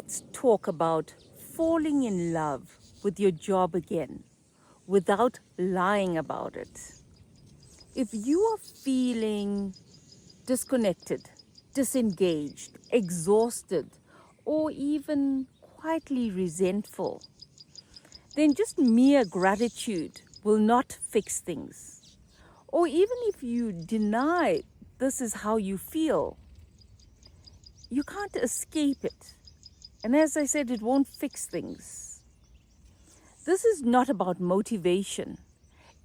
Let's talk about falling in love with your job again without lying about it. If you are feeling disconnected, disengaged, exhausted, or even quietly resentful, then just mere gratitude will not fix things. Or even if you deny this is how you feel, you can't escape it. And as I said, it won't fix things. This is not about motivation.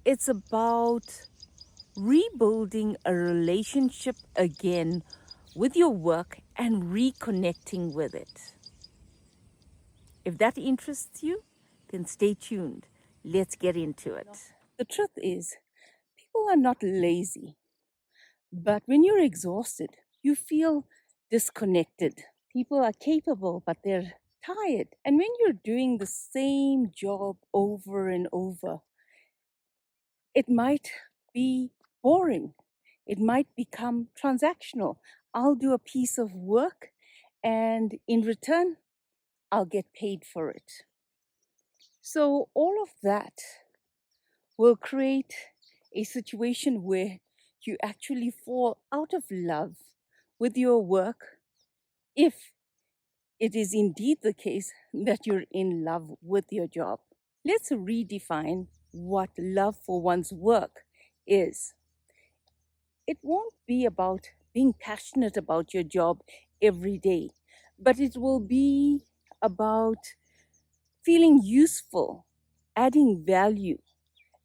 It's about rebuilding a relationship again with your work and reconnecting with it. If that interests you, then stay tuned. Let's get into it. The truth is, people are not lazy, but when you're exhausted, you feel disconnected. People are capable, but they're tired. And when you're doing the same job over and over, it might be boring. It might become transactional. I'll do a piece of work, and in return, I'll get paid for it. So, all of that will create a situation where you actually fall out of love with your work, if it is indeed the case that you're in love with your job. Let's redefine what love for one's work is. It won't be about being passionate about your job every day, but it will be about feeling useful, adding value,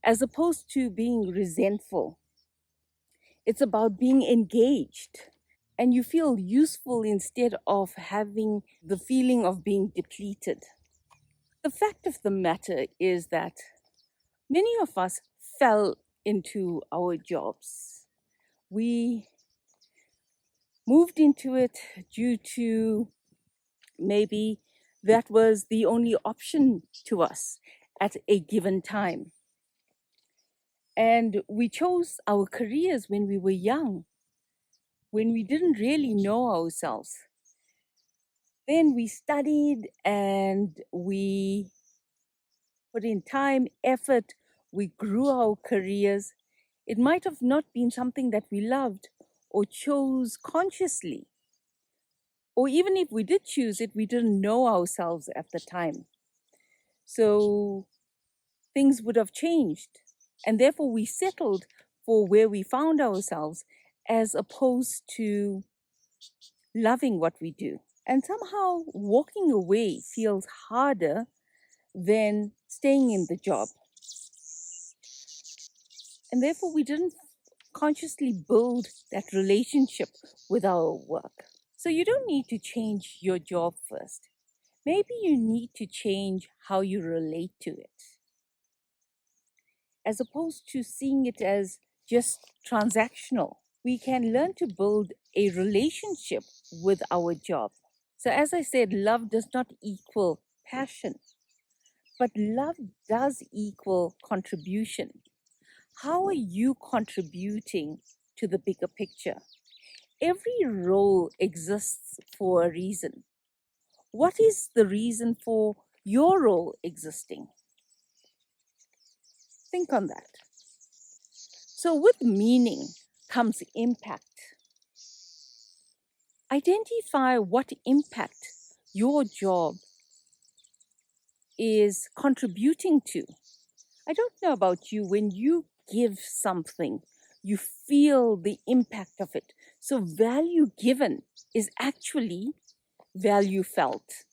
as opposed to being resentful. It's about being engaged, and you feel useful instead of having the feeling of being depleted. The fact of the matter is that many of us fell into our jobs. We moved into it due to maybe that was the only option to us at a given time. And we chose our careers when we were young, when we didn't really know ourselves. Then we studied and we put in time, effort, we grew our careers. It might have not been something that we loved or chose consciously. Or even if we did choose it, we didn't know ourselves at the time. So things would have changed. And therefore, we settled for where we found ourselves as opposed to loving what we do. And somehow walking away feels harder than staying in the job. And therefore, we didn't consciously build that relationship with our work. So you don't need to change your job first. Maybe you need to change how you relate to it, as opposed to seeing it as just transactional. We can learn to build a relationship with our job. So, as I said, love does not equal passion, but love does equal contribution. How are you contributing to the bigger picture? Every role exists for a reason. What is the reason for your role existing? Think on that. So, with meaning comes impact. Identify what impact your job is contributing to. I don't know about you, when you give something, you feel the impact of it. So, value given is actually value felt.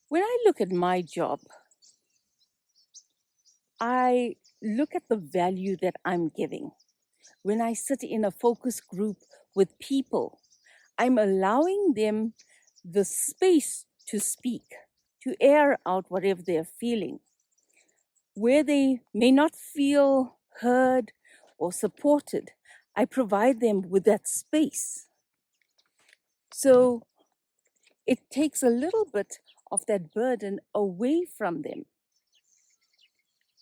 When I look at my job, I look at the value that I'm giving. When I sit in a focus group with people, I'm allowing them the space to speak, to air out whatever they're feeling. Where they may not feel heard or supported, I provide them with that space. So it takes a little bit of that burden away from them.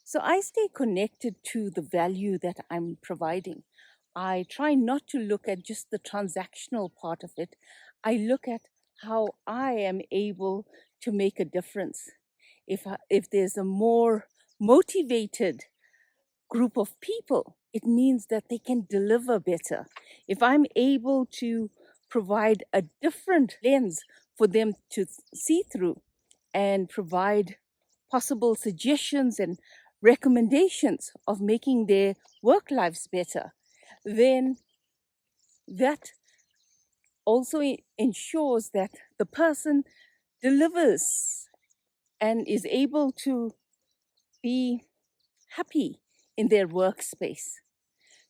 So I stay connected to the value that I'm providing. I try not to look at just the transactional part of it. I look at how I am able to make a difference. If there's a more motivated group of people, it means that they can deliver better. If I'm able to provide a different lens for them to see through and provide possible suggestions and recommendations of making their work lives better, then that also ensures that the person delivers and is able to be happy in their workspace.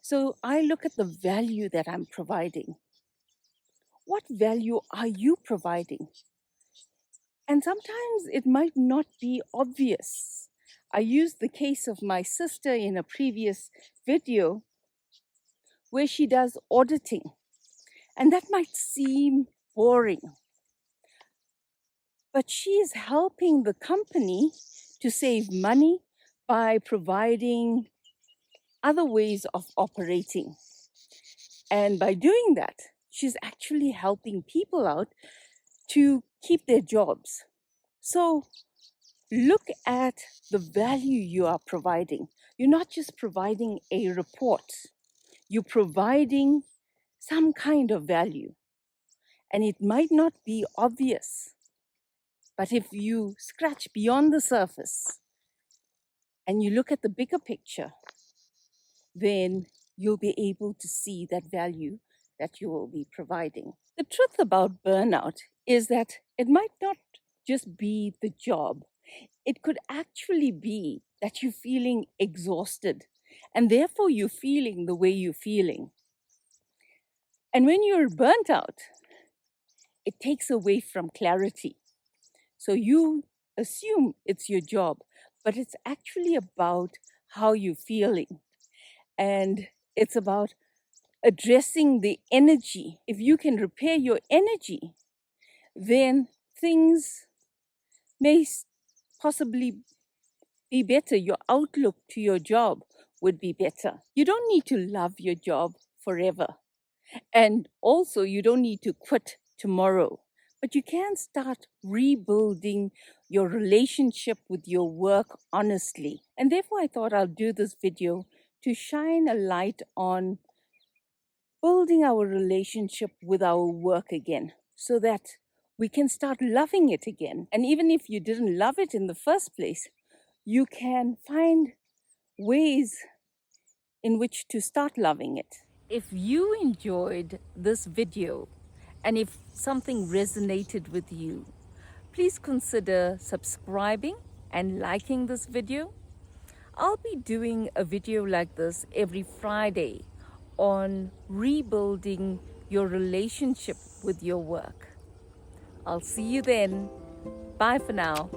So I look at the value that I'm providing. What value are you providing? And sometimes it might not be obvious. I used the case of my sister in a previous video where she does auditing, and that might seem boring, but she is helping the company to save money by providing other ways of operating. And by doing that, she's actually helping people out to keep their jobs. So look at the value you are providing. You're not just providing a report, you're providing some kind of value. And it might not be obvious, but if you scratch beyond the surface and you look at the bigger picture, then you'll be able to see that value that you will be providing. The truth about burnout is that it might not just be the job. It could actually be that you're feeling exhausted and therefore you're feeling the way you're feeling. And when you're burnt out, it takes away from clarity. So you assume it's your job, but it's actually about how you're feeling. And it's about addressing the energy. If you can repair your energy, then things may possibly be better. Your outlook to your job would be better. You don't need to love your job forever. And also, you don't need to quit tomorrow. But you can start rebuilding your relationship with your work honestly. And therefore, I thought I'll do this video to shine a light on building our relationship with our work again so that we can start loving it again. And even if you didn't love it in the first place, you can find ways in which to start loving it. If you enjoyed this video and if something resonated with you, please consider subscribing and liking this video. I'll be doing a video like this every Friday on rebuilding your relationship with your work. I'll see you then. Bye for now.